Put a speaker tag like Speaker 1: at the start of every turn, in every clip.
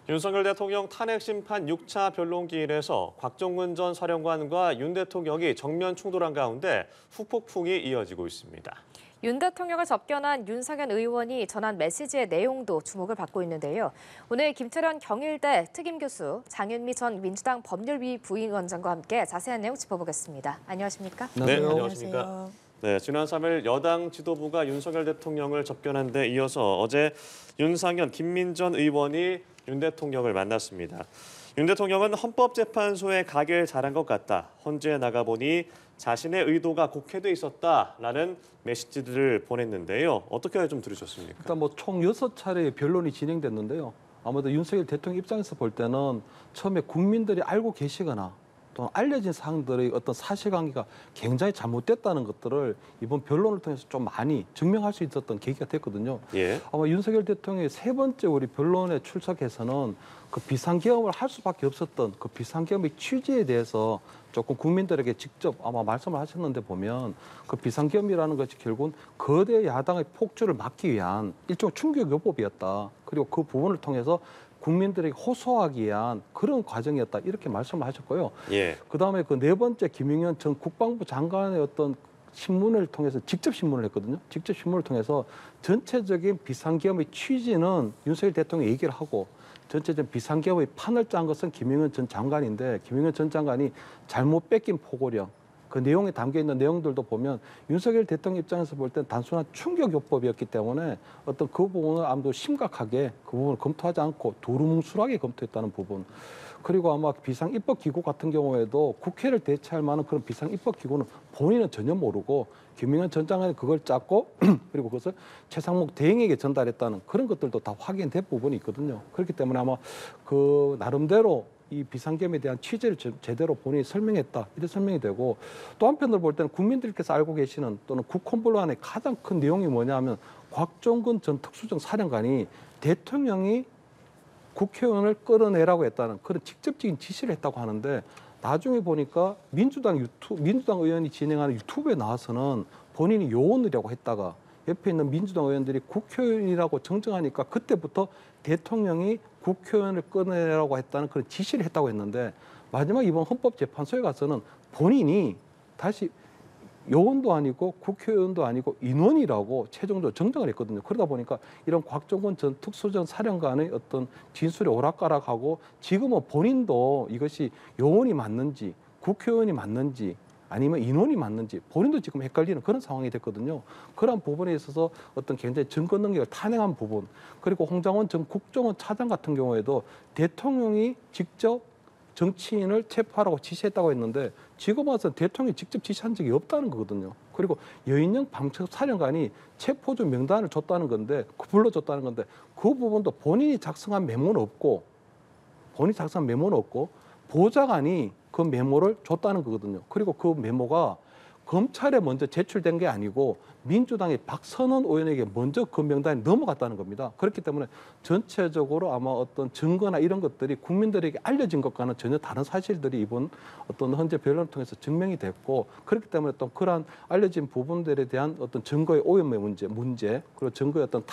Speaker 1: 윤석열 대통령 탄핵 심판 6차 변론기일에서 곽종근 전 사령관과 윤 대통령이 정면 충돌한 가운데 후폭풍이 이어지고 있습니다.
Speaker 2: 윤 대통령을 접견한 윤상현 의원이 전한 메시지의 내용도 주목을 받고 있는데요. 오늘 김태련 경일대 특임교수, 장윤미 전 민주당 법률위 부위원장과 함께 자세한 내용 짚어보겠습니다. 안녕하십니까?
Speaker 1: 네, 안녕하십니까? 네, 지난 3일 여당 지도부가 윤석열 대통령을 접견한 데 이어서 어제 윤상현, 김민전 의원이 윤 대통령을 만났습니다. 윤 대통령은 헌법재판소에 가길 잘한 것 같다. 헌재에 나가보니 자신의 의도가 곡해돼 있었다라는 메시지들을 보냈는데요. 어떻게 좀 들으셨습니까?
Speaker 3: 일단 총 6차례의 변론이 진행됐는데요. 아무래도 윤석열 대통령 입장에서 볼 때는 처음에 국민들이 알고 계시거나 또 알려진 사항들의 어떤 사실관계가 굉장히 잘못됐다는 것들을 이번 변론을 통해서 좀 많이 증명할 수 있었던 계기가 됐거든요.
Speaker 1: 예.
Speaker 3: 아마 윤석열 대통령이 세 번째 우리 변론에 출석해서는 그 비상계엄을 할 수밖에 없었던 그 비상계엄의 취지에 대해서 조금 국민들에게 직접 아마 말씀을 하셨는데 보면 그 비상계엄이라는 것이 결국은 거대 야당의 폭주를 막기 위한 일종의 충격요법이었다. 그리고 그 부분을 통해서 국민들에게 호소하기 위한 그런 과정이었다. 이렇게 말씀을 하셨고요.
Speaker 1: 예.
Speaker 3: 그다음에 그 네 번째 김용현 전 국방부 장관의 어떤 신문을 통해서 직접 신문을 했거든요. 직접 신문을 통해서 전체적인 비상계엄의 취지는 윤석열 대통령이 얘기를 하고 전체적인 비상계엄의 판을 짠 것은 김용현 전 장관인데 김용현 전 장관이 잘못 뺏긴 포고령 그 내용에 담겨있는 내용들도 보면 윤석열 대통령 입장에서 볼 때는 단순한 충격요법이었기 때문에 어떤 그 부분을 아무도 심각하게 그 부분을 검토하지 않고 두루뭉술하게 검토했다는 부분. 그리고 아마 비상입법기구 같은 경우에도 국회를 대체할 만한 그런 비상입법기구는 본인은 전혀 모르고 김용현 전 장관이 그걸 짰고 그리고 그것을 최상목 대행에게 전달했다는 그런 것들도 다 확인된 부분이 있거든요. 그렇기 때문에 아마 그 나름대로 이 비상계엄에 대한 취지를 제대로 본인이 설명했다. 이렇게 설명이 되고 또 한편으로 볼 때는 국민들께서 알고 계시는 또는 국헌본안의 가장 큰 내용이 뭐냐 하면 곽종근 전 특수정 사령관이 대통령이 국회의원을 끌어내라고 했다는 그런 직접적인 지시를 했다고 하는데 나중에 보니까 민주당 의원이 진행하는 유튜브에 나와서는 본인이 요원이라고 했다가 옆에 있는 민주당 의원들이 국회의원이라고 정정하니까 그때부터 대통령이 국회의원을 끌어내라고 했다는 그런 지시를 했다고 했는데 마지막 이번 헌법재판소에 가서는 본인이 다시 요원도 아니고 국회의원도 아니고 인원이라고 최종적으로 정정을 했거든요. 그러다 보니까 이런 곽종근 전 특수전 사령관의 어떤 진술이 오락가락하고 지금은 본인도 이것이 요원이 맞는지 국회의원이 맞는지 아니면 인원이 맞는지 본인도 지금 헷갈리는 그런 상황이 됐거든요. 그런 부분에 있어서 어떤 굉장히 증거 능력을 탄핵한 부분 그리고 홍장원 전 국정원 차장 같은 경우에도 대통령이 직접 정치인을 체포하라고 지시했다고 했는데 지금 와서 대통령이 직접 지시한 적이 없다는 거거든요. 그리고 여인영 방첩 사령관이 체포조 명단을 줬다는 건데 불러줬다는 건데 그 부분도 본인이 작성한 메모는 없고 보좌관이 그 메모를 줬다는 거거든요. 그리고 그 메모가 검찰에 먼저 제출된 게 아니고 민주당의 박선원 의원에게 먼저 그 명단이 넘어갔다는 겁니다. 그렇기 때문에 전체적으로 아마 어떤 증거나 이런 것들이 국민들에게 알려진 것과는 전혀 다른 사실들이 이번 어떤 헌재 변론을 통해서 증명이 됐고 그렇기 때문에 또 그러한 알려진 부분들에 대한 어떤 증거의 오염의 문제 그리고 증거의 어떤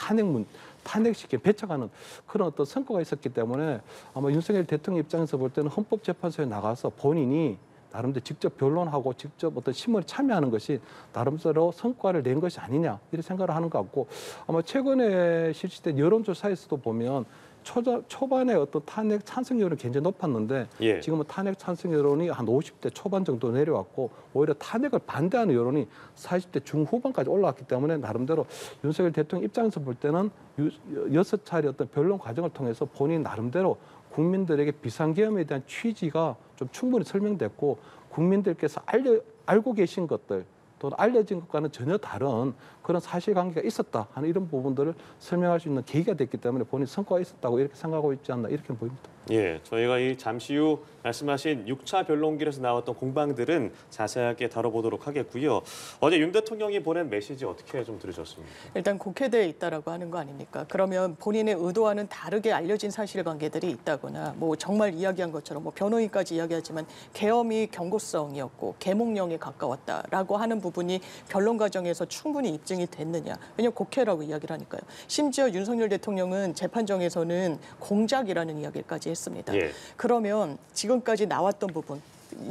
Speaker 3: 탄핵시켜 배척하는 그런 어떤 성과가 있었기 때문에 아마 윤석열 대통령 입장에서 볼 때는 헌법재판소에 나가서 본인이 나름대로 직접 변론하고 직접 어떤 신문에 참여하는 것이 나름대로 성과를 낸 것이 아니냐 이렇게 생각을 하는 것 같고 아마 최근에 실시된 여론조사에서도 보면 초반에 어떤 탄핵 찬성 여론이 굉장히 높았는데
Speaker 1: 예.
Speaker 3: 지금은 탄핵 찬성 여론이 한 50대 초반 정도 내려왔고 오히려 탄핵을 반대하는 여론이 40대 중후반까지 올라왔기 때문에 나름대로 윤석열 대통령 입장에서 볼 때는 6차례 어떤 변론 과정을 통해서 본인 나름대로 국민들에게 비상계엄에 대한 취지가 좀 충분히 설명됐고 국민들께서 알고 계신 것들 또 알려진 것과는 전혀 다른 그런 사실관계가 있었다 하는 이런 부분들을 설명할 수 있는 계기가 됐기 때문에 본인 성과가 있었다고 이렇게 생각하고 있지 않나 이렇게 보입니다.
Speaker 1: 예, 저희가 이 잠시 후 말씀하신 6차 변론길에서 나왔던 공방들은 자세하게 다뤄보도록 하겠고요. 어제 윤 대통령이 보낸 메시지 어떻게 좀 들으셨습니까?
Speaker 4: 일단 국회대에 있다라고 하는 거 아닙니까? 그러면 본인의 의도와는 다르게 알려진 사실관계들이 있다거나 뭐 정말 이야기한 것처럼 뭐 변호인까지 이야기하지만 계엄이 경고성이었고 계몽령에 가까웠다라고 하는 부분이 변론 과정에서 충분히 입증이 됐느냐? 왜냐하면 국회라고 이야기를 하니까요. 심지어 윤석열 대통령은 재판정에서는 공작이라는 이야기까지 했습니다.
Speaker 1: 예.
Speaker 4: 그러면 지금까지 나왔던 부분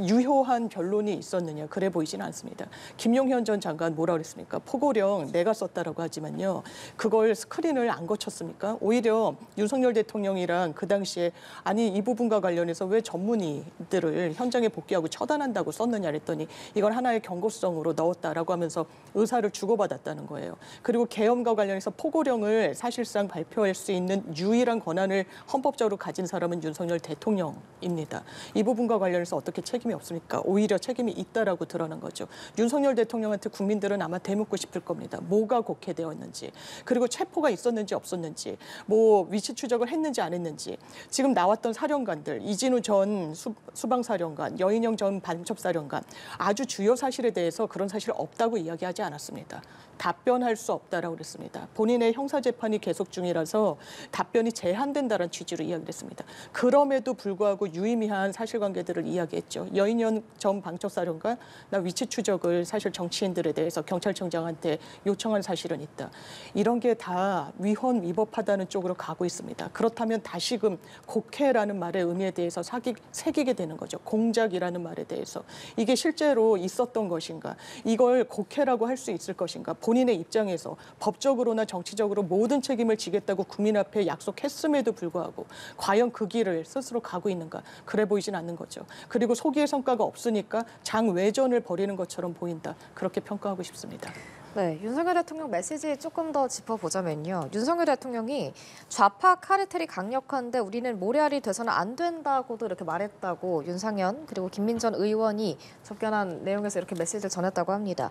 Speaker 4: 유효한 변론이 있었느냐 그래 보이지는 않습니다. 김용현 전 장관 뭐라 그랬습니까? 포고령 내가 썼다라고 하지만요. 그걸 스크린을 안 거쳤습니까? 오히려 윤석열 대통령이랑 그 당시에 아니 이 부분과 관련해서 왜 전문의들을 현장에 복귀하고 처단한다고 썼느냐 그랬더니 이건 하나의 경고성으로 넣었다라고 하면서 의사를 주고받았다는 거예요. 그리고 계엄과 관련해서 포고령을 사실상 발표할 수 있는 유일한 권한을 헌법적으로 가진 사람은 윤석열 대통령입니다. 이 부분과 관련해서 어떻게 책임이 없습니까? 오히려 책임이 있다라고 드러난 거죠. 윤석열 대통령한테 국민들은 아마 되묻고 싶을 겁니다. 뭐가 곡해되었는지, 그리고 체포가 있었는지 없었는지, 뭐 위치 추적을 했는지 안 했는지, 지금 나왔던 사령관들, 이진우 전 수방사령관, 여인영 전 반첩사령관, 아주 주요 사실에 대해서 그런 사실 없다고 이야기하지 않았습니다. 답변할 수 없다라고 그랬습니다. 본인의 형사재판이 계속 중이라서 답변이 제한된다는 취지로 이야기를 했습니다. 그럼에도 불구하고 유의미한 사실관계들을 이야기했죠. 여인영 전 방첩사령관, 나 위치 추적을 사실 정치인들에 대해서 경찰청장한테 요청한 사실은 있다. 이런 게 다 위헌 위법하다는 쪽으로 가고 있습니다. 그렇다면 다시금 곡해라는 말의 의미에 대해서 새기게 되는 거죠. 공작이라는 말에 대해서. 이게 실제로 있었던 것인가? 이걸 곡해라고 할 수 있을 것인가? 본인의 입장에서 법적으로나 정치적으로 모든 책임을 지겠다고 국민 앞에 약속했음에도 불구하고 과연 그 길을 스스로 가고 있는가? 그래 보이진 않는 거죠. 그리고 소기의 성과가 없으니까 장외전을 벌이는 것처럼 보인다. 그렇게 평가하고 싶습니다.
Speaker 2: 네, 윤석열 대통령 메시지 조금 더 짚어보자면요. 윤석열 대통령이 좌파 카르텔이 강력한데 우리는 모래알이 돼서는 안 된다고도 이렇게 말했다고 윤상현 그리고 김민전 의원이 접견한 내용에서 이렇게 메시지를 전했다고 합니다.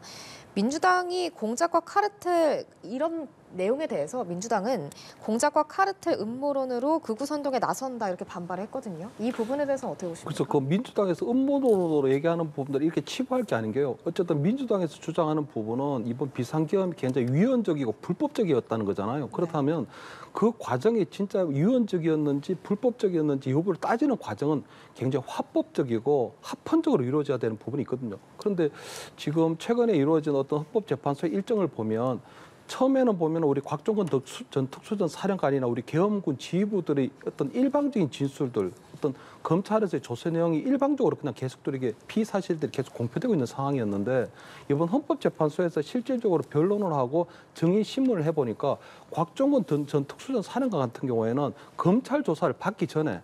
Speaker 2: 민주당이 공작과 카르텔 이런 내용에 대해서 민주당은 공작과 카르텔 음모론으로 극우 선동에 나선다 이렇게 반발했거든요. 이 부분에 대해서는 어떻게 보십니까?
Speaker 3: 그래서 그 민주당에서 음모론으로 얘기하는 부분들 이렇게 치부할 게 아닌 게요. 어쨌든 민주당에서 주장하는 부분은 이번 비상계엄이 굉장히 위헌적이고 불법적이었다는 거잖아요. 그렇다면 그 과정이 진짜 위헌적이었는지 불법적이었는지 여부를 따지는 과정은 굉장히 화법적이고 합헌적으로 이루어져야 되는 부분이 있거든요. 그런데 지금 최근에 이루어진 어떤 헌법재판소의 일정을 보면 처음에는 보면 우리 곽종건 전 특수전 사령관이나 우리 계엄군 지휘부들의 어떤 일방적인 진술들, 어떤 검찰에서의 조사 내용이 일방적으로 그냥 계속 이렇게 피사실들이 계속 공표되고 있는 상황이었는데 이번 헌법재판소에서 실질적으로 변론을 하고 증인 신문을 해보니까 곽종건 전 특수전 사령관 같은 경우에는 검찰 조사를 받기 전에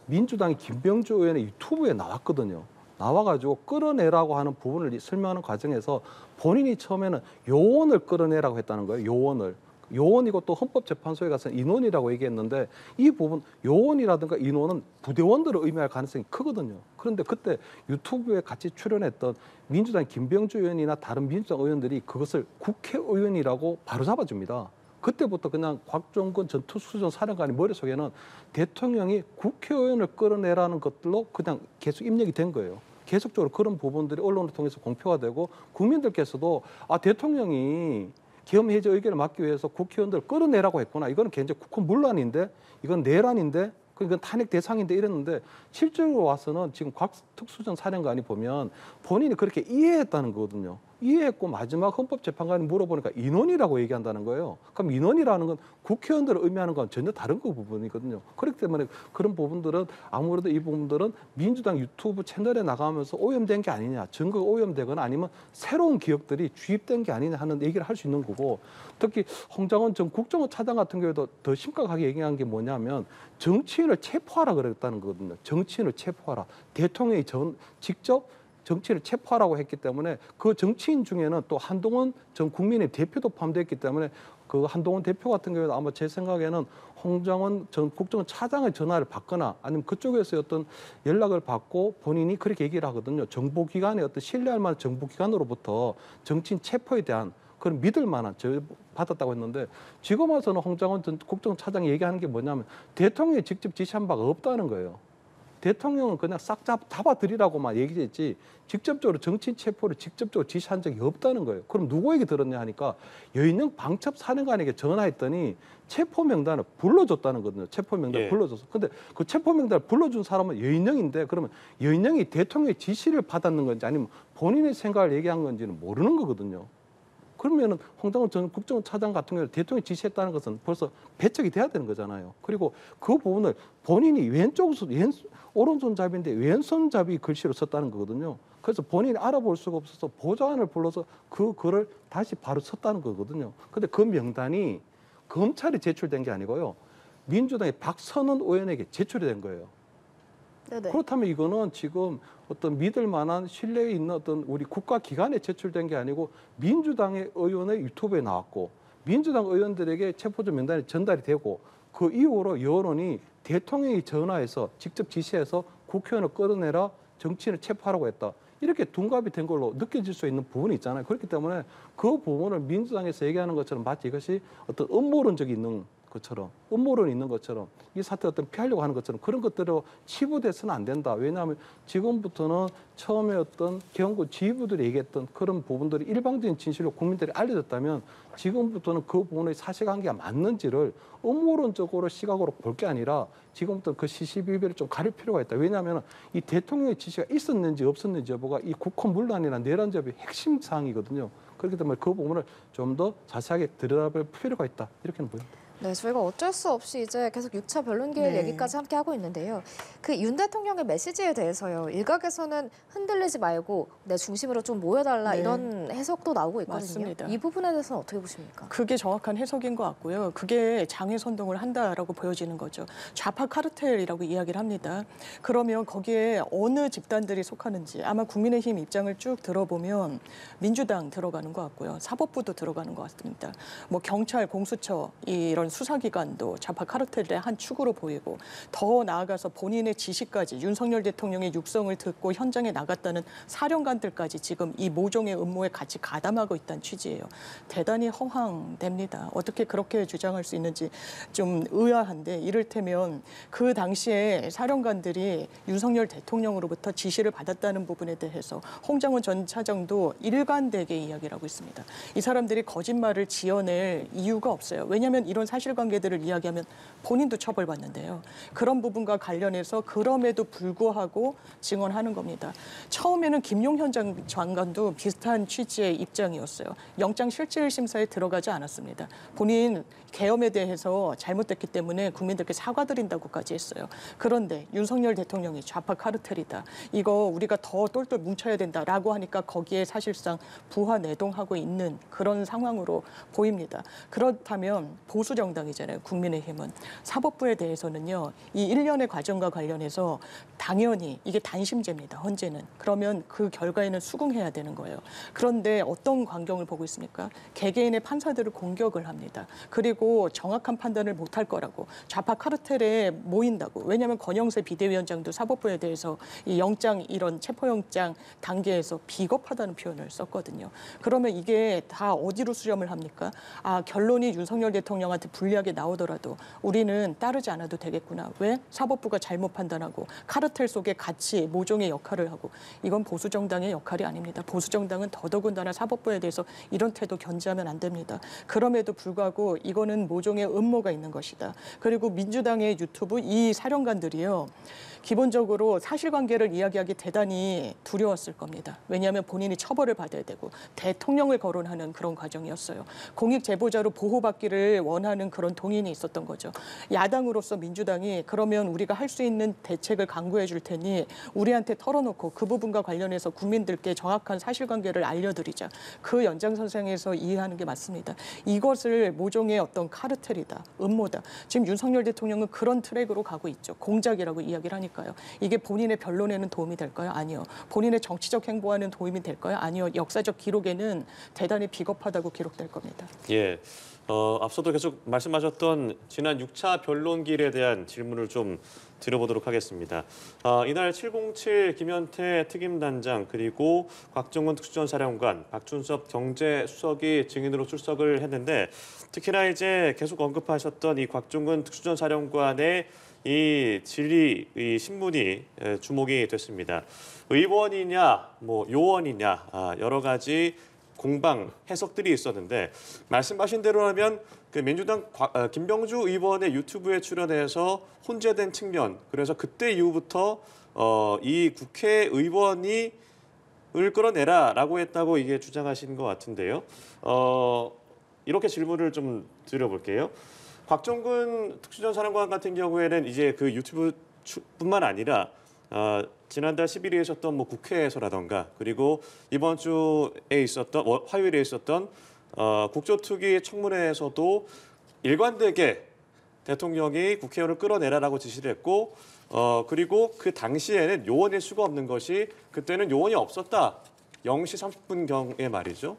Speaker 3: 민주당의 김병주 의원의 유튜브에 나왔거든요. 나와가지고 끌어내라고 하는 부분을 설명하는 과정에서 본인이 처음에는 요원을 끌어내라고 했다는 거예요. 요원이고 또 헌법재판소에 가서는 인원이라고 얘기했는데 이 부분 요원이라든가 인원은 부대원들을 의미할 가능성이 크거든요. 그런데 그때 유튜브에 같이 출연했던 민주당 김병주 의원이나 다른 민주당 의원들이 그것을 국회의원이라고 바로잡아줍니다. 그때부터 그냥 곽종건 전 특수전 사령관의 머릿속에는 대통령이 국회의원을 끌어내라는 것들로 그냥 계속 입력이 된 거예요. 계속적으로 그런 부분들이 언론을 통해서 공표가 되고 국민들께서도 대통령이 계엄 해제 의견을 막기 위해서 국회의원들을 끌어내라고 했구나. 이거는 굉장히 국회 문란인데 이건 내란인데 이건 탄핵 대상인데 이랬는데 실제로 와서는 지금 곽 특수전 사령관이 보면 본인이 그렇게 이해했다는 거거든요. 이해했고 마지막 헌법재판관이 물어보니까 인원이라고 얘기한다는 거예요. 그럼 인원이라는 건 국회의원들을 의미하는 건 전혀 다른 그 부분이거든요. 그렇기 때문에 그런 부분들은 아무래도 이 부분들은 민주당 유튜브 채널에 나가면서 오염된 게 아니냐, 증거가 오염되거나 아니면 새로운 기억들이 주입된 게 아니냐 하는 얘기를 할 수 있는 거고 특히 홍장원 전 국정원 차장 같은 경우에도 더 심각하게 얘기한 게 뭐냐면 정치인을 체포하라 그랬다는 거거든요. 정치인을 체포하라. 대통령이 직접 정치인을 체포하라고 했기 때문에 그 정치인 중에는 또 한동훈 전 국민의 대표도 포함되어 있기 때문에 그 한동훈 대표 같은 경우에도 아마 제 생각에는 홍장원 전 국정원 차장의 전화를 받거나 아니면 그쪽에서 어떤 연락을 받고 본인이 그렇게 얘기를 하거든요. 정보기관의 어떤 신뢰할 만한 정보기관으로부터 정치인 체포에 대한 그런 믿을 만한 받았다고 했는데 지금 와서는 홍장원 전 국정차장이 얘기하는 게 뭐냐면 대통령이 직접 지시한 바가 없다는 거예요. 대통령은 그냥 싹 잡아드리라고만 얘기했지 직접적으로 정치인 체포를 직접적으로 지시한 적이 없다는 거예요. 그럼 누구에게 들었냐 하니까 여인영 방첩 사령관에게 전화했더니 체포 명단을 불러줬다는 거거든요. 체포 명단을 불러줬어. 근데 그 체포 명단을 불러준 사람은 여인영인데 그러면 여인영이 대통령의 지시를 받았는 건지 아니면 본인의 생각을 얘기한 건지는 모르는 거거든요. 그러면은 홍장원 전 국정차장 같은 경우는 대통령이 지시했다는 것은 벌써 배척이 돼야 되는 거잖아요. 그리고 그 부분을 본인이 오른손잡이인데 왼손잡이 글씨로 썼다는 거거든요. 그래서 본인이 알아볼 수가 없어서 보좌관을 불러서 그 글을 다시 바로 썼다는 거거든요. 근데 그 명단이 검찰에 제출된 게 아니고요. 민주당의 박선원 의원에게 제출이 된 거예요.
Speaker 2: 네네.
Speaker 3: 그렇다면 이거는 지금 어떤 믿을 만한 신뢰에 있는 어떤 우리 국가기관에 제출된 게 아니고 민주당의 의원의 유튜브에 나왔고 민주당 의원들에게 체포조 명단이 전달이 되고 그 이후로 여론이 대통령이 전화해서 직접 지시해서 국회의원을 끌어내라 정치인을 체포하라고 했다. 이렇게 둔갑이 된 걸로 느껴질 수 있는 부분이 있잖아요. 그렇기 때문에 그 부분을 민주당에서 얘기하는 것처럼 마치 이것이 어떤 음모론적이 있는 것처럼 음모론이 있는 것처럼 이 사태를 어떤 피하려고 하는 것처럼 그런 것들로 치부돼서는 안 된다. 왜냐하면 지금부터는 처음에 어떤 경고 지휘부들이 얘기했던 그런 부분들이 일방적인 진실로 국민들이 알려졌다면 지금부터는 그 부분의 사실관계가 맞는지를 음모론적으로 시각으로 볼 게 아니라 지금부터 그 시시비비를 좀 가릴 필요가 있다. 왜냐하면 이 대통령의 지시가 있었는지 없었는지 여부가 이 국헌 문란이나 내란 제도의 핵심 사항이거든요. 그렇기 때문에 그 부분을 좀 더 자세하게 들여다볼 필요가 있다. 이렇게는 보입니다.
Speaker 2: 네, 저희가 어쩔 수 없이 이제 계속 6차 변론기일 얘기까지 함께 하고 있는데요. 그 윤 대통령의 메시지에 대해서요. 일각에서는 흔들리지 말고 내 중심으로 좀 모여달라 이런 해석도 나오고 있거든요.
Speaker 4: 맞습니다.
Speaker 2: 이 부분에 대해서는 어떻게 보십니까?
Speaker 4: 그게 정확한 해석인 것 같고요. 그게 장애 선동을 한다라고 보여지는 거죠. 좌파 카르텔이라고 이야기를 합니다. 그러면 거기에 어느 집단들이 속하는지 아마 국민의힘 입장을 쭉 들어보면 민주당 들어가는 것 같고요. 사법부도 들어가는 것 같습니다. 뭐 경찰, 공수처 이런 수사기관도 좌파 카르텔의 한 축으로 보이고 더 나아가서 본인의 지시까지 윤석열 대통령의 육성을 듣고 현장에 나갔다는 사령관들까지 지금 이 모종의 음모에 같이 가담하고 있다는 취지예요. 대단히 허황됩니다. 어떻게 그렇게 주장할 수 있는지 좀 의아한데 이를테면 그 당시에 사령관들이 윤석열 대통령으로부터 지시를 받았다는 부분에 대해서 홍장원 전 차장도 일관되게 이야기를 하고 있습니다. 이 사람들이 거짓말을 지어낼 이유가 없어요. 왜냐하면 이런 사실관계들을 이야기하면 본인도 처벌받는데요. 그런 부분과 관련해서 그럼에도 불구하고 증언하는 겁니다. 처음에는 김용현 장관도 비슷한 취지의 입장이었어요. 영장실질심사에 들어가지 않았습니다. 본인 계엄에 대해서 잘못됐기 때문에 국민들께 사과드린다고까지 했어요. 그런데 윤석열 대통령이 좌파 카르텔이다. 이거 우리가 더 똘똘 뭉쳐야 된다라고 하니까 거기에 사실상 부하내동하고 있는 그런 상황으로 보입니다. 그렇다면 보수 정당이잖아요. 국민의힘은. 사법부에 대해서는요. 이 일련의 과정과 관련해서 당연히 이게 단심제입니다. 헌재는. 그러면 그 결과에는 수긍해야 되는 거예요. 그런데 어떤 광경을 보고 있습니까? 개개인의 판사들을 공격을 합니다. 그리고 정확한 판단을 못할 거라고 좌파 카르텔에 모인다고. 왜냐하면 권영세 비대위원장도 사법부에 대해서 이 영장 이런 체포영장 단계에서 비겁하다는 표현을 썼거든요. 그러면 이게 다 어디로 수렴을 합니까? 아, 결론이 윤석열 대통령한테 불리하게 나오더라도 우리는 따르지 않아도 되겠구나. 왜? 사법부가 잘못 판단하고 카르텔 속에 같이 모종의 역할을 하고. 이건 보수정당의 역할이 아닙니다. 보수정당은 더더군다나 사법부에 대해서 이런 태도 견지하면 안 됩니다. 그럼에도 불구하고 이거는 모종의 음모가 있는 것이다. 그리고 민주당의 유튜브 이 사령관들이요. 기본적으로 사실관계를 이야기하기 대단히 두려웠을 겁니다. 왜냐하면 본인이 처벌을 받아야 되고 대통령을 거론하는 그런 과정이었어요. 공익 제보자로 보호받기를 원하는 그런 동의이 있었던 거죠. 야당으로서 민주당이 그러면 우리가 할 수 있는 대책을 강구해 줄 테니 우리한테 털어놓고 그 부분과 관련해서 국민들께 정확한 사실관계를 알려드리자. 그 연장선상에서 이해하는 게 맞습니다. 이것을 모종의 어떤 카르텔이다, 음모다. 지금 윤석열 대통령은 그런 트랙으로 가고 있죠. 공작이라고 이야기를 하니까요. 이게 본인의 변론에는 도움이 될까요? 아니요. 본인의 정치적 행보에는 도움이 될까요? 아니요. 역사적 기록에는 대단히 비겁하다고 기록될 겁니다.
Speaker 1: 예. 앞서도 계속 말씀하셨던 지난 6차 변론길에 대한 질문을 좀 드려보도록 하겠습니다. 이날 707 김현태 특임단장 그리고 곽정훈 특수전사령관, 박준섭 경제수석이 증인으로 출석을 했는데 특히나 이제 계속 언급하셨던 이 곽정훈 특수전사령관의 이 질의 이 신문이 주목이 됐습니다. 의원이냐, 뭐 요원이냐 여러 가지 공방 해석들이 있었는데 말씀하신 대로라면 그 민주당 김병주 의원의 유튜브에 출연해서 혼재된 측면 그래서 그때 이후부터 이 국회의원이 을 끌어내라라고 했다고 이게 주장하신 것 같은데요. 이렇게 질문을 좀 드려볼게요. 곽정근 특수전사령관 같은 경우에는 이제 그 유튜브뿐만 아니라 지난달 10일에 있었던 뭐 국회에서라던가 그리고 이번 주에 있었던 화요일에 있었던 국조특위 청문회에서도 일관되게 대통령이 국회의원을 끌어내라라고 지시를 했고 그리고 그 당시에는 요원일 수가 없는 것이 그때는 요원이 없었다. 0시 30분경에 말이죠.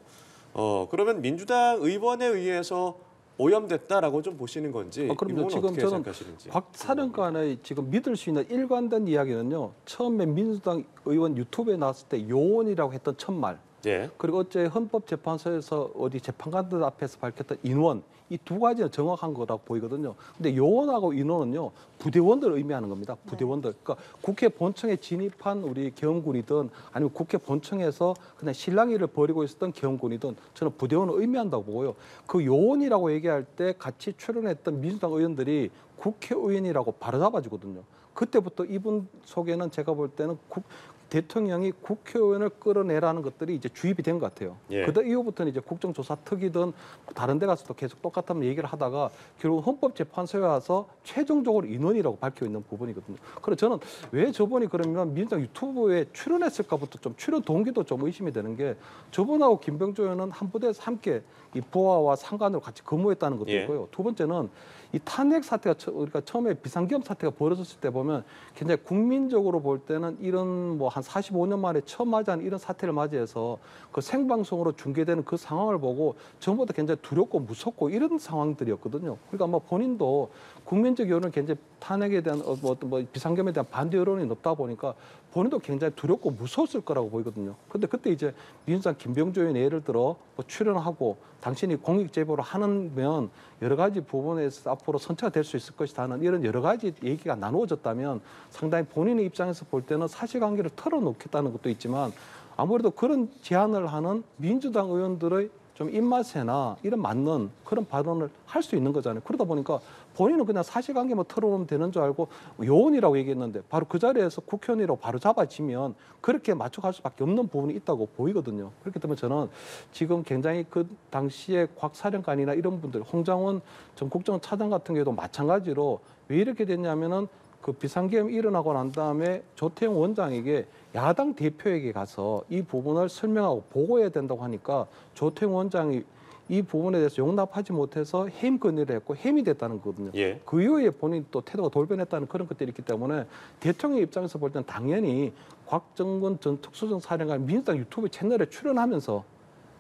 Speaker 1: 그러면 민주당 의원에 의해서 오염됐다라고 좀 보시는 건지 이
Speaker 3: 그럼요.
Speaker 1: 부분은
Speaker 3: 지금
Speaker 1: 어떻게
Speaker 3: 저는
Speaker 1: 생각하시는지.
Speaker 3: 곽 사령관의 지금 믿을 수 있는 일관된 이야기는요. 처음에 민주당 의원 유튜브에 나왔을 때 요원이라고 했던 첫말
Speaker 1: 예.
Speaker 3: 그리고 어제 헌법재판소에서 어디 재판관들 앞에서 밝혔던 인원 이 두 가지는 정확한 거라고 보이거든요. 근데 요원하고 인원은요 부대원들을 의미하는 겁니다. 부대원들. 그러니까 국회 본청에 진입한 우리 경군이든 아니면 국회 본청에서 그냥 실랑이를 벌이고 있었던 경군이든 저는 부대원을 의미한다고 보고요. 그 요원이라고 얘기할 때 같이 출연했던 민주당 의원들이 국회의원이라고 바로잡아주거든요. 그때부터 이분 속에는 제가 볼 때는 대통령이 국회의원을 끌어내라는 것들이 이제 주입이 된 것 같아요.
Speaker 1: 예.
Speaker 3: 그 이후부터는 이제 국정조사특위든 다른 데 가서도 계속 똑같은 얘기를 하다가 결국 헌법재판소에 와서 최종적으로 인원이라고 밝혀 있는 부분이거든요. 그래서 저는 왜 저분이 그러면 민주당 유튜브에 출연했을까부터 좀 출연 동기도 좀 의심이 되는 게 저분하고 김병조 의원은 한 부대에서 함께 이 부하와 상관으로 같이 근무했다는 것도
Speaker 1: 예.
Speaker 3: 있고요. 두 번째는 이 탄핵 사태가 우리가 처음에 비상계엄 사태가 벌어졌을 때 보면 굉장히 국민적으로 볼 때는 이런 뭐 한 45년 만에 처음 맞이하는 이런 사태를 맞이해서 그 생방송으로 중계되는 그 상황을 보고 전부터 굉장히 두렵고 무섭고 이런 상황들이었거든요. 그러니까 아마 본인도 국민적 여론은 굉장히 탄핵에 대한 뭐 비상계엄에 대한 반대 여론이 높다 보니까 본인도 굉장히 두렵고 무서웠을 거라고 보이거든요. 근데 그때 이제 민주당 김병조 의원 예를 들어 뭐 출연하고 당신이 공익 제보를 하면 여러 가지 부분에서 앞으로 선처가 될 수 있을 것이다는 이런 여러 가지 얘기가 나누어졌다면 상당히 본인의 입장에서 볼 때는 사실관계를 털어놓겠다는 것도 있지만 아무래도 그런 제안을 하는 민주당 의원들의 좀 입맛에나 이런 맞는 그런 발언을 할 수 있는 거잖아요. 그러다 보니까 본인은 그냥 사실관계만 털어놓으면 되는 줄 알고 요원이라고 얘기했는데 바로 그 자리에서 국회의원이라고 바로 잡아지면 그렇게 맞춰갈 수밖에 없는 부분이 있다고 보이거든요. 그렇기 때문에 저는 지금 굉장히 그 당시에 곽 사령관이나 이런 분들, 홍장원 전 국정차장 같은 경우도 마찬가지로 왜 이렇게 됐냐면은 그 비상계엄이 일어나고 난 다음에 조태용 원장에게 야당 대표에게 가서 이 부분을 설명하고 보고해야 된다고 하니까 조태용 원장이 이 부분에 대해서 용납하지 못해서 해임 건의를 했고 해임이 됐다는 거거든요.
Speaker 1: 예.
Speaker 3: 그 이후에 본인이 또 태도가 돌변했다는 그런 것들이 있기 때문에 대통령 입장에서 볼 때는 당연히 곽정근 전 특수전사령관 민주당 유튜브 채널에 출연하면서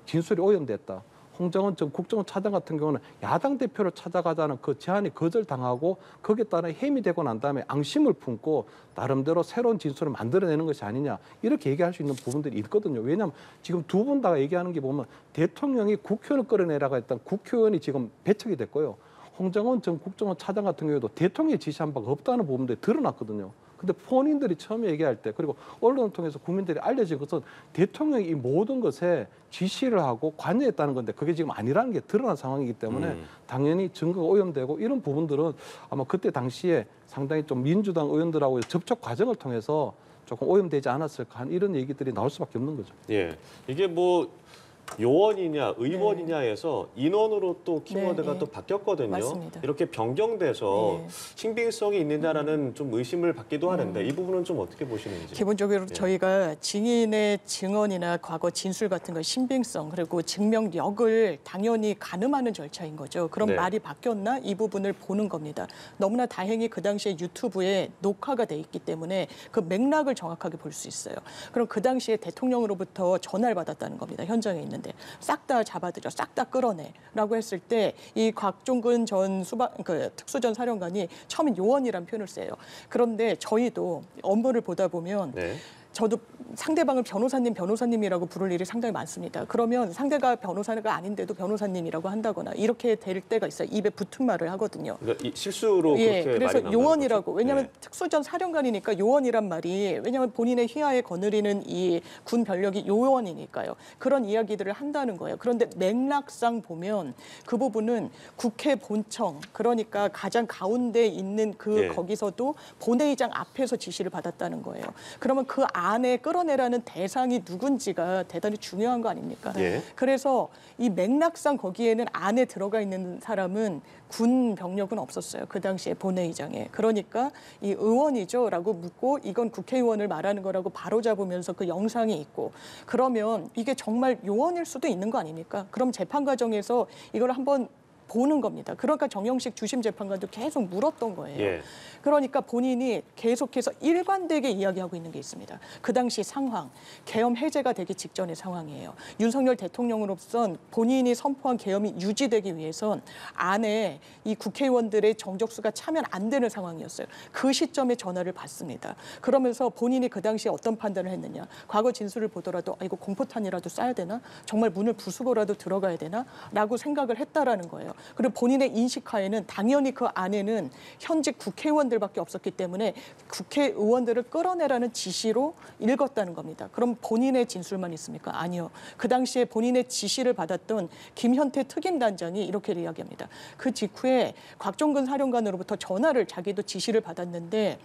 Speaker 3: 진술이 오염됐다. 홍정은 전 국정원차장 같은 경우는 야당 대표를 찾아가자는 그 제안이 거절당하고 거기에 따라 해임이 되고 난 다음에 앙심을 품고 나름대로 새로운 진술을 만들어내는 것이 아니냐 이렇게 얘기할 수 있는 부분들이 있거든요. 왜냐하면 지금 두 분 다 얘기하는 게 보면 대통령이 국회의원을 끌어내라고 했던 국회의원이 지금 배척이 됐고요. 홍정은 전 국정원차장 같은 경우에도 대통령이 지시한 바가 없다는 부분들이 드러났거든요. 근데 본인들이 처음에 얘기할 때 그리고 언론을 통해서 국민들이 알려진 것은 대통령이 이 모든 것에 지시를 하고 관여했다는 건데 그게 지금 아니라는 게 드러난 상황이기 때문에 당연히 증거가 오염되고 이런 부분들은 아마 그때 당시에 상당히 좀 민주당 의원들하고 접촉 과정을 통해서 조금 오염되지 않았을까 하는 이런 얘기들이 나올 수밖에 없는 거죠.
Speaker 1: 예. 이게 뭐 요원이냐 의원이냐에서 인원으로 또 키워드가
Speaker 4: 네,
Speaker 1: 또 바뀌었거든요.
Speaker 4: 맞습니다.
Speaker 1: 이렇게 변경돼서
Speaker 4: 네.
Speaker 1: 신빙성이 있느냐라는 좀 의심을 받기도 하는데 이 부분은 좀 어떻게 보시는지.
Speaker 4: 기본적으로
Speaker 1: 예.
Speaker 4: 저희가 증인의 증언이나 과거 진술 같은 거 신빙성 그리고 증명력을 당연히 가늠하는 절차인 거죠. 그럼
Speaker 1: 네.
Speaker 4: 말이 바뀌었나 이 부분을 보는 겁니다. 너무나 다행히 그 당시에 유튜브에 녹화가 돼 있기 때문에 그 맥락을 정확하게 볼 수 있어요. 그럼 그 당시에 대통령으로부터 전화를 받았다는 겁니다. 현장에 있는. 없는데 싹 다 잡아들여, 싹 다 끌어내라고 했을 때 이 곽종근 전 특수전 사령관이 처음엔 요원이라는 표현을 써요. 그런데 저희도 업무를 보다 보면
Speaker 1: 네.
Speaker 4: 저도 상대방을 변호사님이라고 부를 일이 상당히 많습니다. 그러면 상대가 변호사가 아닌데도 변호사님이라고 한다거나 이렇게 될 때가 있어요. 입에 붙은 말을 하거든요.
Speaker 1: 그러니까 이 실수로
Speaker 4: 예,
Speaker 1: 그렇게
Speaker 4: 그래서
Speaker 1: 말이
Speaker 4: 요원이라고. 왜냐하면
Speaker 1: 네.
Speaker 4: 특수전 사령관이니까 요원이란 말이 왜냐하면 본인의 휘하에 거느리는 이 군 병력이 요원이니까요. 그런 이야기들을 한다는 거예요. 그런데 맥락상 보면 그 부분은 국회 본청 그러니까 가장 가운데 있는 그
Speaker 1: 예.
Speaker 4: 거기서도 본회의장 앞에서 지시를 받았다는 거예요. 그러면 그 안에 끌어내라는 대상이 누군지가 대단히 중요한 거 아닙니까?
Speaker 1: 예.
Speaker 4: 그래서 이 맥락상 거기에는 안에 들어가 있는 사람은 군 병력은 없었어요. 그 당시에 본회의장에. 그러니까 이 의원이죠라고 묻고 이건 국회의원을 말하는 거라고 바로잡으면서 그 영상이 있고 그러면 이게 정말 요원일 수도 있는 거 아닙니까? 그럼 재판 과정에서 이걸 한번 보는 겁니다. 그러니까 정영식 주심 재판관도 계속 물었던 거예요.
Speaker 1: 예.
Speaker 4: 그러니까 본인이 계속해서 일관되게 이야기하고 있는 게 있습니다. 그 당시 상황, 계엄 해제가 되기 직전의 상황이에요. 윤석열 대통령으로선 본인이 선포한 계엄이 유지되기 위해선 안에 이 국회의원들의 정적수가 차면 안 되는 상황이었어요. 그 시점에 전화를 받습니다. 그러면서 본인이 그 당시에 어떤 판단을 했느냐. 과거 진술을 보더라도 이거 공포탄이라도 쏴야 되나? 정말 문을 부수고라도 들어가야 되나? 라고 생각을 했다라는 거예요. 그리고 본인의 인식하에는 당연히 그 안에는 현직 국회의원들밖에 없었기 때문에 국회의원들을 끌어내라는 지시로 읽었다는 겁니다. 그럼 본인의 진술만 있습니까? 아니요. 그 당시에 본인의 지시를 받았던 김현태 특임단장이 이렇게 이야기합니다. 그 직후에 곽종근 사령관으로부터 전화를 자기도 지시를 받았는데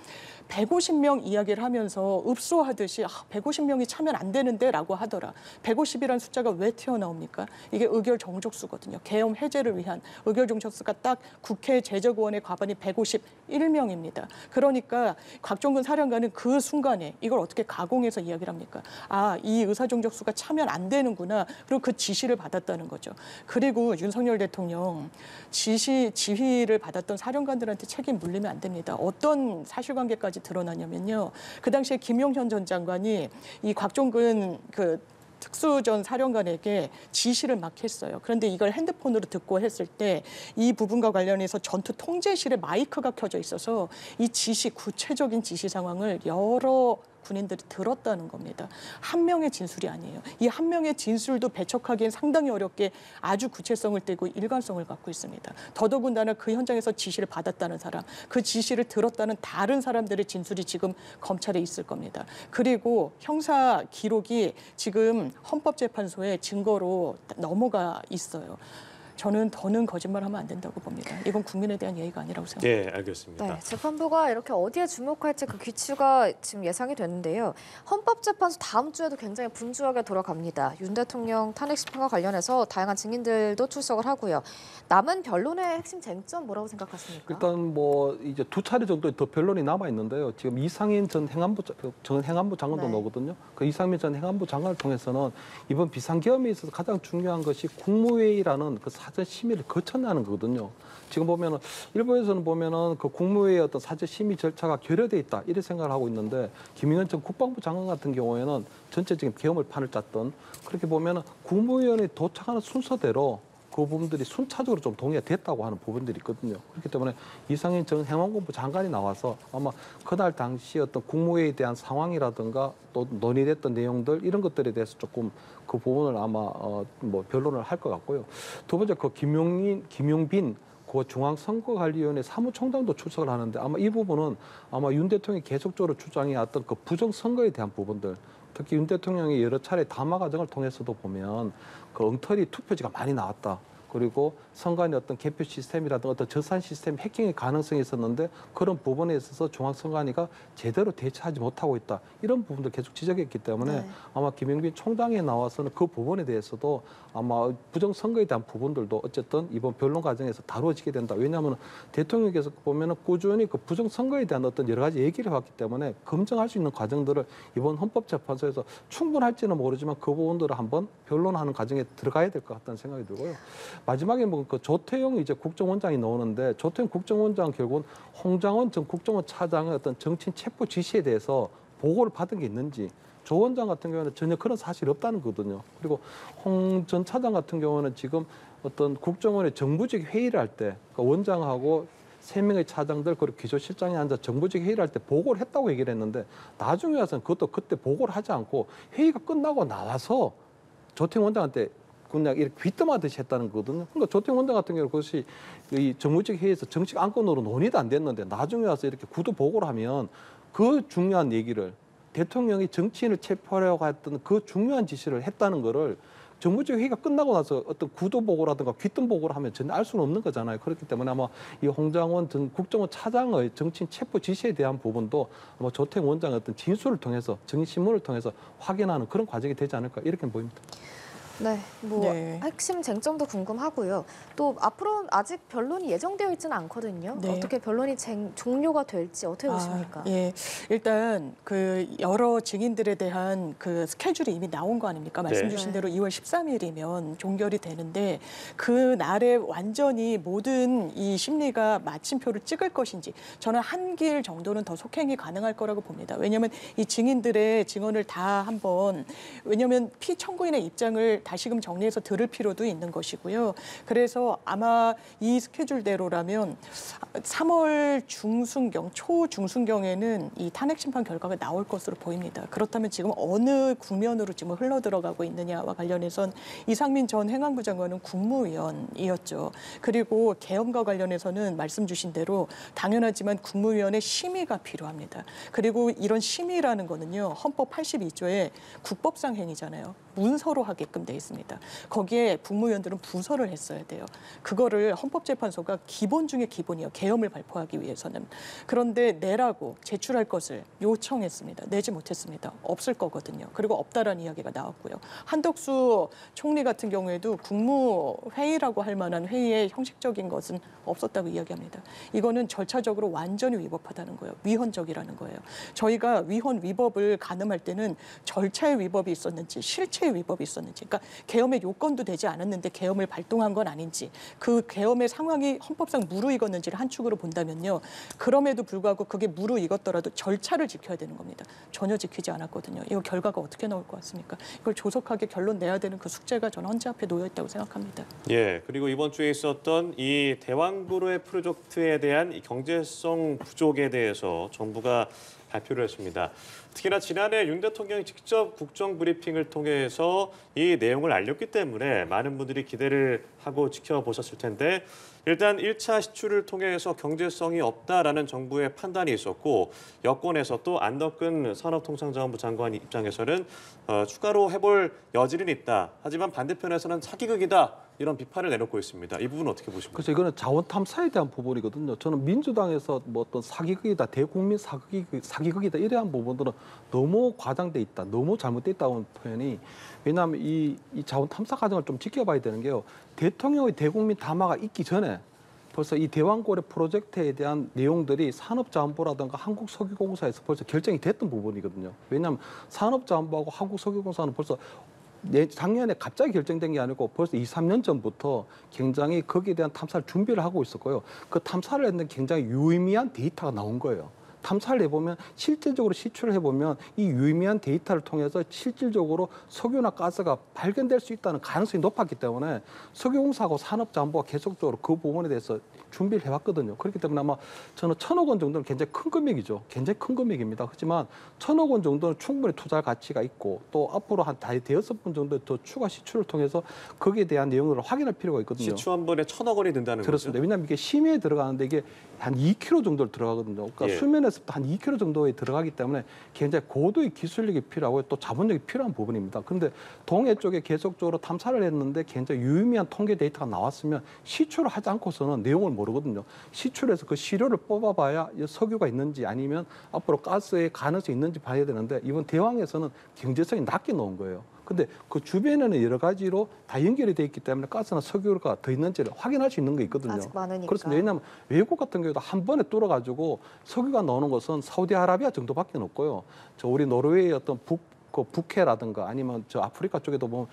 Speaker 4: 150명 이야기를 하면서 읍소하듯이 150명이 차면 안 되는데 라고 하더라. 150이라는 숫자가 왜 튀어나옵니까? 이게 의결 정족수거든요. 계엄 해제를 위한 의결 정족수가 딱 국회 제적의원의 과반이 151명입니다. 그러니까 곽종근 사령관은 그 순간에 이걸 어떻게 가공해서 이야기를 합니까? 이 의사 정족수가 차면 안 되는구나. 그리고 그 지시를 받았다는 거죠. 그리고 윤석열 대통령 지휘를 받았던 사령관들한테 책임 물리면 안 됩니다. 어떤 사실관계까지 드러나냐면요. 그 당시에 김용현 전 장관이 이 곽종근 특수전 사령관에게 지시를 막 했어요. 그런데 이걸 핸드폰으로 듣고 했을 때 이 부분과 관련해서 전투 통제실에 마이크가 켜져 있어서 이 구체적인 지시 상황을 여러 군인들이 들었다는 겁니다. 한 명의 진술이 아니에요. 이 한 명의 진술도 배척하기엔 상당히 어렵게 아주 구체성을 띠고 일관성을 갖고 있습니다. 더더군다나 그 현장에서 지시를 받았다는 사람, 그 지시를 들었다는 다른 사람들의 진술이 지금 검찰에 있을 겁니다. 그리고 형사 기록이 지금 헌법재판소에 증거로 넘어가 있어요. 저는 더는 거짓말하면 안 된다고 봅니다. 이건 국민에 대한 예의가 아니라고 생각합니다.
Speaker 1: 네, 알겠습니다.
Speaker 2: 네, 재판부가 이렇게 어디에 주목할지 그 귀추가 지금 예상이 되는데요. 헌법재판소 다음 주에도 굉장히 분주하게 돌아갑니다. 윤 대통령 탄핵 심판과 관련해서 다양한 증인들도 출석을 하고요. 남은 변론의 핵심 쟁점 뭐라고 생각하십니까?
Speaker 3: 일단 이제 2차례 정도 더 변론이 남아 있는데요. 지금 이상민 전 행안부 장관도
Speaker 2: 네.
Speaker 3: 나오거든요. 그 이상민 전 행안부 장관을 통해서는 이번 비상계엄에 있어서 가장 중요한 것이 국무회의라는 그 사전 심의를 거쳐내는 거거든요. 지금 보면은 일부에서는 보면은 그 국무회의 어떤 사전 심의 절차가 결여돼 있다 이렇게 생각을 하고 있는데 김영현 전 국방부 장관 같은 경우에는 전체적인 계엄을 판을 짰던 그렇게 보면은 국무위원회 도착하는 순서대로 그 부분들이 순차적으로 좀 동의가 됐다고 하는 부분들이 있거든요. 그렇기 때문에 이상민 전 행안부부 장관이 나와서 아마 그날 당시 어떤 국무회의에 대한 상황이라든가 또 논의됐던 내용들 이런 것들에 대해서 조금 그 부분을 아마 변론을 할 것 같고요. 두 번째 그 김용빈 그 중앙선거관리위원회 사무총장도 출석을 하는데 아마 이 부분은 아마 윤 대통령이 계속적으로 주장해왔던 그 부정선거에 대한 부분들 특히 윤 대통령이 여러 차례 담화 과정을 통해서도 보면 그 엉터리 투표지가 많이 나왔다. 그리고 선관위 어떤 개표 시스템이라든가 어떤 저산 시스템 해킹의 가능성이 있었는데 그런 부분에 있어서 중앙선관위가 제대로 대처하지 못하고 있다. 이런 부분들 계속 지적했기 때문에
Speaker 2: 네.
Speaker 3: 아마 김영빈 총장에 나와서는 그 부분에 대해서도 아마 부정선거에 대한 부분들도 어쨌든 이번 변론 과정에서 다루어지게 된다. 왜냐하면 대통령께서 보면은 꾸준히 그 부정선거에 대한 어떤 여러 가지 얘기를 해왔기 때문에 검증할 수 있는 과정들을 이번 헌법재판소에서 충분할지는 모르지만 그 부분들을 한번 변론하는 과정에 들어가야 될 것 같다는 생각이 들고요. 마지막에 그 조태용 이제 국정원장이 나오는데 조태용 국정원장 결국은 홍장원 전 국정원 차장의 어떤 정치인 체포 지시에 대해서 보고를 받은 게 있는지 조 원장 같은 경우는 전혀 그런 사실이 없다는 거거든요. 그리고 홍 전 차장 같은 경우는 지금 어떤 국정원의 정부직 회의를 할 때 원장하고 3명의 차장들 그리고 기조실장이 앉아 정부직 회의를 할 때 보고를 했다고 얘기를 했는데 나중에 와서는 그것도 그때 보고를 하지 않고 회의가 끝나고 나와서 조태용 원장한테 그냥 이렇게 귀뜸하듯이 했다는 거거든요. 그러니까 조태용 원장 같은 경우는 그것이 이 정무직 회의에서 정식 안건으로 논의도 안 됐는데 나중에 와서 이렇게 구두 보고를 하면 그 중요한 얘기를 대통령이 정치인을 체포하려고 했던 그 중요한 지시를 했다는 거를 정부직 회의가 끝나고 나서 어떤 구도 보고라든가 귀뜸 보고를 하면 전혀 알 수는 없는 거잖아요. 그렇기 때문에 아마 이 홍장원 전 국정원 차장의 정치인 체포 지시에 대한 부분도 아마 조태용 원장의 어떤 진술을 통해서 정신문을 통해서 확인하는 그런 과정이 되지 않을까 이렇게 보입니다.
Speaker 2: 네, 뭐
Speaker 4: 네.
Speaker 2: 핵심 쟁점도 궁금하고요. 또 앞으로는 아직 변론이 예정되어 있지는 않거든요.
Speaker 4: 네.
Speaker 2: 어떻게 변론이 종료가 될지 어떻게 보십니까?
Speaker 4: 예, 일단 그 여러 증인들에 대한 그 스케줄이 이미 나온 거 아닙니까? 말씀
Speaker 1: 네.
Speaker 4: 주신 대로 2월 13일이면 종결이 되는데 그 날에 완전히 모든 이 심리가 마침표를 찍을 것인지 저는 한 길 정도는 더 속행이 가능할 거라고 봅니다. 왜냐하면 이 증인들의 증언을 다 한번 왜냐하면 피청구인의 입장을 다시금 정리해서 들을 필요도 있는 것이고요. 그래서 아마 이 스케줄대로라면 3월 중순경, 초중순경에는 이 탄핵 심판 결과가 나올 것으로 보입니다. 그렇다면 지금 어느 국면으로 지금 흘러 들어가고 있느냐와 관련해선 이상민 전 행안부 장관은 국무위원이었죠. 그리고 계엄과 관련해서는 말씀 주신 대로 당연하지만 국무위원의 심의가 필요합니다. 그리고 이런 심의라는 거는요. 헌법 82조에 국법상 행위잖아요. 문서로 하게끔 돼 있습니다. 거기에 국무위원들은 부서를 했어야 돼요. 그거를 헌법재판소가 기본 중에 기본이에요. 계엄을 발표하기 위해서는. 그런데 내라고 제출할 것을 요청했습니다. 내지 못했습니다. 없을 거거든요. 그리고 없다라는 이야기가 나왔고요. 한덕수 총리 같은 경우에도 국무회의라고 할 만한 회의의 형식적인 것은 없었다고 이야기합니다. 이거는 절차적으로 완전히 위법하다는 거예요. 위헌적이라는 거예요. 저희가 위헌 위법을 가늠할 때는 절차의 위법이 있었는지 실체의 위법이 있었는지 그러니까 계엄의 요건도 되지 않았는데 계엄을 발동한 건 아닌지 그 계엄의 상황이 헌법상 무르익었는지를 한 축으로 본다면요. 그럼에도 불구하고 그게 무르익었더라도 절차를 지켜야 되는 겁니다. 전혀 지키지 않았거든요. 이거 결과가 어떻게 나올 것 같습니까? 이걸 조속하게 결론 내야 되는 그 숙제가 저는 헌재 앞에 놓여 있다고 생각합니다.
Speaker 1: 예, 그리고 이번 주에 있었던 이 대왕구로의 프로젝트에 대한 이 경제성 부족에 대해서 정부가 발표를 했습니다. 특히나 지난해 윤 대통령이 직접 국정 브리핑을 통해서 이 내용을 알렸기 때문에 많은 분들이 기대를 하고 지켜보셨을 텐데 일단 1차 시추를 통해서 경제성이 없다라는 정부의 판단이 있었고 여권에서 또 안덕근 산업통상자원부 장관 입장에서는 추가로 해볼 여지는 있다. 하지만 반대편에서는 사기극이다. 이런 비판을 내놓고 있습니다. 이 부분은 어떻게 보십니까?
Speaker 3: 그래서 이거는 자원 탐사에 대한 부분이거든요. 저는 민주당에서 뭐 어떤 사기극이다, 대국민 사기극이다 이러한 부분들은 너무 과장돼 있다, 너무 잘못돼 있다는 표현이 왜냐하면 이 자원 탐사 과정을 좀 지켜봐야 되는 게요. 대통령의 대국민 담화가 있기 전에 벌써 이 대왕고래 프로젝트에 대한 내용들이 산업자원부라든가 한국석유공사에서 벌써 결정이 됐던 부분이거든요. 왜냐하면 산업자원부하고 한국석유공사는 벌써 작년에 갑자기 결정된 게 아니고 벌써 2, 3년 전부터 굉장히 거기에 대한 탐사를 준비를 하고 있었고요. 그 탐사를 했는데 굉장히 유의미한 데이터가 나온 거예요. 탐사를 해보면 실질적으로 시추를 해보면 이 유의미한 데이터를 통해서 실질적으로 석유나 가스가 발견될 수 있다는 가능성이 높았기 때문에 석유공사하고 산업자원부가 계속적으로 그 부분에 대해서 준비를 해왔거든요. 그렇기 때문에 아마 저는 1,000억 원 정도는 굉장히 큰 금액이죠. 굉장히 큰 금액입니다. 하지만 1,000억 원 정도는 충분히 투자할 가치가 있고 또 앞으로 한 대여섯 번 정도 더 추가 시추를 통해서 거기에 대한 내용을 확인할 필요가 있거든요.
Speaker 1: 시추 한 번에 1,000억 원이 든다는
Speaker 3: 그렇습니다.
Speaker 1: 거죠?
Speaker 3: 왜냐하면 이게 심의에 들어가는데 이게 한 2km 정도 들어가거든요. 그러니까
Speaker 1: 예.
Speaker 3: 수면에서부터 한 2km 정도에 들어가기 때문에 굉장히 고도의 기술력이 필요하고 또 자본력이 필요한 부분입니다. 그런데 동해 쪽에 계속적으로 탐사를 했는데 굉장히 유의미한 통계 데이터가 나왔으면 시추를 하지 않고서는 내용을 모르거든요. 시추를 해서 그 시료를 뽑아봐야 석유가 있는지 아니면 앞으로 가스의 가능성이 있는지 봐야 되는데 이번 대왕에서는 경제성이 낮게 놓은 거예요. 근데 그 주변에는 여러 가지로 다 연결이 돼 있기 때문에 가스나 석유가 더 있는지를 확인할 수 있는 게 있거든요.
Speaker 2: 아직 많으니까.
Speaker 3: 그렇습니다. 왜냐하면 외국 같은 경우도 한 번에 뚫어가지고 석유가 나오는 것은 사우디아라비아 정도밖에 없고요. 저 우리 노르웨이의 어떤 북해라든가 아니면 저 아프리카 쪽에도 보면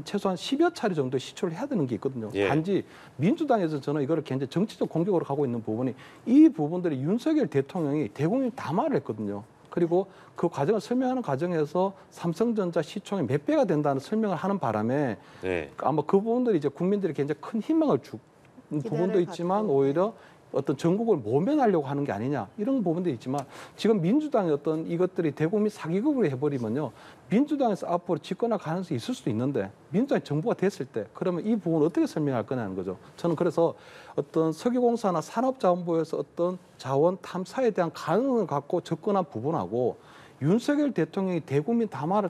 Speaker 3: 최소한 10여 차례 정도 시추를 해야 되는 게 있거든요.
Speaker 1: 예.
Speaker 3: 단지 민주당에서 저는 이거를 굉장히 정치적 공격으로 가고 있는 부분이 이 부분들이 윤석열 대통령이 대국민 담화를 했거든요. 그리고 그 과정을 설명하는 과정에서 삼성전자 시총이 몇 배가 된다는 설명을 하는 바람에
Speaker 1: 네.
Speaker 3: 아마 그 부분들이 이제 국민들이 굉장히 큰 희망을 준 부분도 있지만
Speaker 2: 가지고.
Speaker 3: 오히려 어떤 전국을 모면하려고 하는 게 아니냐 이런 부분도 있지만 지금 민주당의 어떤 이것들이 대국민 사기극으로 해버리면요 민주당에서 앞으로 집권할 가능성이 있을 수도 있는데 민주당이 정부가 됐을 때 그러면 이 부분을 어떻게 설명할 거냐는 거죠. 저는 그래서 어떤 석유공사나 산업자원부에서 어떤 자원 탐사에 대한 가능성을 갖고 접근한 부분하고 윤석열 대통령이 대국민 담화를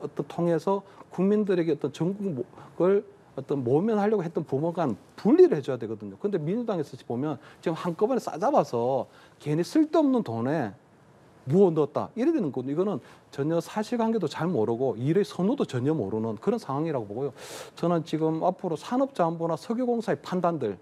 Speaker 3: 어떤 통해서 국민들에게 어떤 전국을 어떤 모면하려고 했던 부분과는 분리를 해줘야 되거든요. 근데 민주당에서 보면 지금 한꺼번에 싸잡아서 괜히 쓸데없는 돈에 무어 넣었다 이래 되는 거거든요. 이거는 전혀 사실관계도 잘 모르고 일의 선호도 전혀 모르는 그런 상황이라고 보고요. 저는 지금 앞으로 산업자원부나 석유공사의 판단들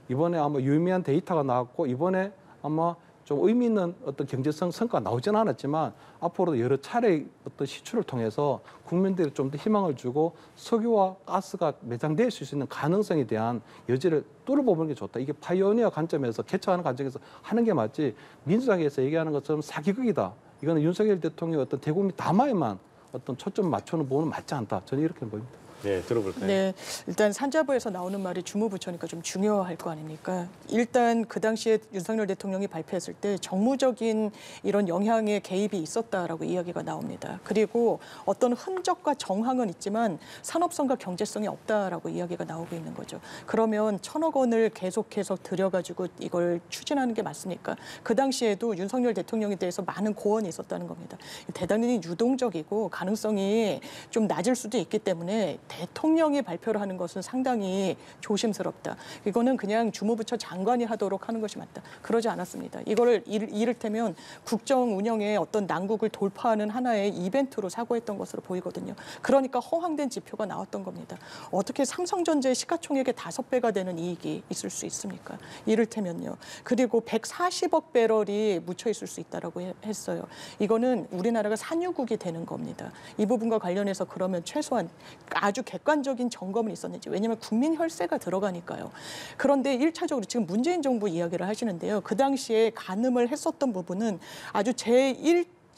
Speaker 3: 이번에 아마 유의미한 데이터가 나왔고 이번에 아마 좀 의미 있는 어떤 경제성 성과가 나오지는 않았지만 앞으로도 여러 차례 어떤 시추를 통해서 국민들이 좀 더 희망을 주고 석유와 가스가 매장될 수 있는 가능성에 대한 여지를 뚫어보는 게 좋다. 이게 파이오니어 관점에서 개척하는 관점에서 하는 게 맞지 민주당에서 얘기하는 것처럼 사기극이다. 이거는 윤석열 대통령의 어떤 대국민 담화에만 어떤 초점 맞추는 부분은 맞지 않다. 저는 이렇게 보입니다.
Speaker 1: 네, 들어볼까요?
Speaker 4: 네, 일단 산자부에서 나오는 말이 주무부처니까 좀 중요할 거 아닙니까? 일단 그 당시에 윤석열 대통령이 발표했을 때 정무적인 이런 영향의 개입이 있었다라고 이야기가 나옵니다. 그리고 어떤 흔적과 정황은 있지만 산업성과 경제성이 없다라고 이야기가 나오고 있는 거죠. 그러면 1,000억 원을 계속해서 들여가지고 이걸 추진하는 게 맞습니까? 그 당시에도 윤석열 대통령에 대해서 많은 고언이 있었다는 겁니다. 대단히 유동적이고 가능성이 좀 낮을 수도 있기 때문에 대통령이 발표를 하는 것은 상당히 조심스럽다. 이거는 그냥 주무부처 장관이 하도록 하는 것이 맞다. 그러지 않았습니다. 이거를 이를테면 국정 운영의 어떤 난국을 돌파하는 하나의 이벤트로 사고했던 것으로 보이거든요. 그러니까 허황된 지표가 나왔던 겁니다. 어떻게 삼성전자의 시가총액의 5배가 되는 이익이 있을 수 있습니까? 이를테면요. 그리고 140억 배럴이 묻혀 있을 수 있다라고 했어요. 이거는 우리나라가 산유국이 되는 겁니다. 이 부분과 관련해서 그러면 최소한 아주 객관적인 점검은 있었는지. 왜냐하면 국민 혈세가 들어가니까요. 그런데 1차적으로 지금 문재인 정부 이야기를 하시는데요. 그 당시에 가늠을 했었던 부분은 아주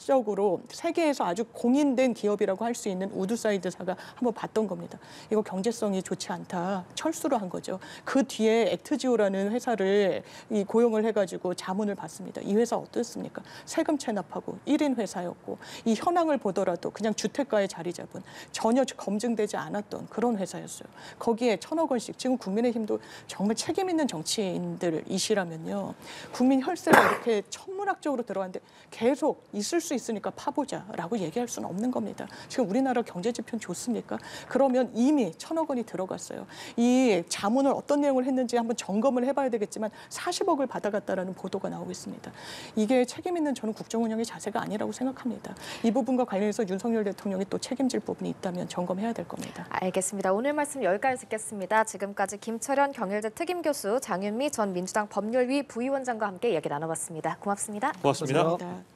Speaker 4: 적으로 세계에서 아주 공인된 기업이라고 할 수 있는 우드사이드사가 한번 봤던 겁니다. 이거 경제성이 좋지 않다. 철수를 한 거죠. 그 뒤에 액트지오라는 회사를 고용을 해가지고 자문을 받습니다. 이 회사 어떻습니까? 세금 체납하고 1인 회사였고 이 현황을 보더라도 그냥 주택가에 자리 잡은 전혀 검증되지 않았던 그런 회사였어요. 거기에 1,000억 원씩 지금 국민의힘도 정말 책임 있는 정치인들이시라면요. 국민 혈세가 이렇게 천문학적으로 들어갔는데 계속 있을 수 있으니까 파보자라고 얘기할 수는 없는 겁니다. 지금 우리나라 경제 지표는 좋습니까? 그러면 이미 1,000억 원이 들어갔어요. 이 자문을 어떤 내용을 했는지 한번 점검을 해봐야 되겠지만 40억을 받아갔다라는 보도가 나오고 있습니다. 이게 책임 있는 저는 국정 운영의 자세가 아니라고 생각합니다. 이 부분과 관련해서 윤석열 대통령이 또 책임질 부분이 있다면 점검해야 될 겁니다.
Speaker 2: 알겠습니다. 오늘 말씀 여기까지 듣겠습니다. 지금까지 김철현 경일대 특임교수, 장윤미 전 민주당 법률위 부위원장과 함께 이야기 나눠봤습니다. 고맙습니다.
Speaker 1: 고맙습니다.
Speaker 4: 감사합니다.